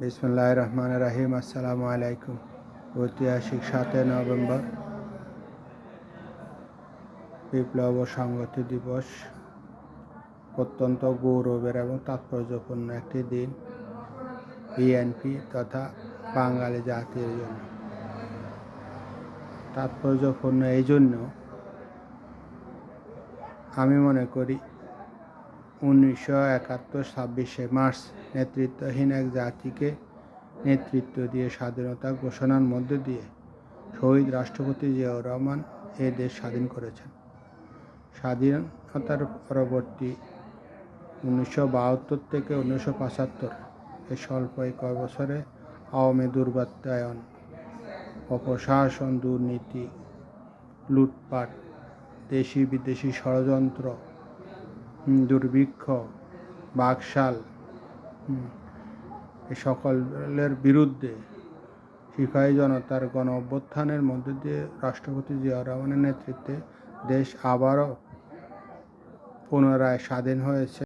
বিসমিল্লাহির রহমানির রহিম। আসসালামু আলাইকুম। ঐতিহাসিক 7 নভেম্বর বিপ্লব ও সংহতি দিবস অত্যন্ত গৌরবের এবং তাৎপর্যপূর্ণ একটি দিন বিএনপি তথা বাঙালি জাতির জন্য। তাৎপর্যপূর্ণ এই জন্য আমি মনে করি 1971 26শে মার্চ নেতৃত্বহীন এক জাতিকে নেতৃত্ব দিয়ে স্বাধীনতা ঘোষণার মধ্য দিয়ে শহীদ রাষ্ট্রপতি জিয়াউর রহমান এ দেশ স্বাধীন করেছেন। স্বাধীনতার পরবর্তী 1972 থেকে 1975 এই স্বল্প কয়েক বছরে আওয়ামী দুর্বৃত্তায়ন, অপশাসন, দুর্নীতি, লুটপাট, দেশি বিদেশি ষড়যন্ত্র, দুর্ভিক্ষ, বাকশাল এ সকলের বিরুদ্ধে সিপাহী জনতার গণ অভ্যুত্থানের মধ্য দিয়ে রাষ্ট্রপতি জিয়াউর রহমানের নেতৃত্বে দেশ আবারও পুনরায় স্বাধীন হয়েছে।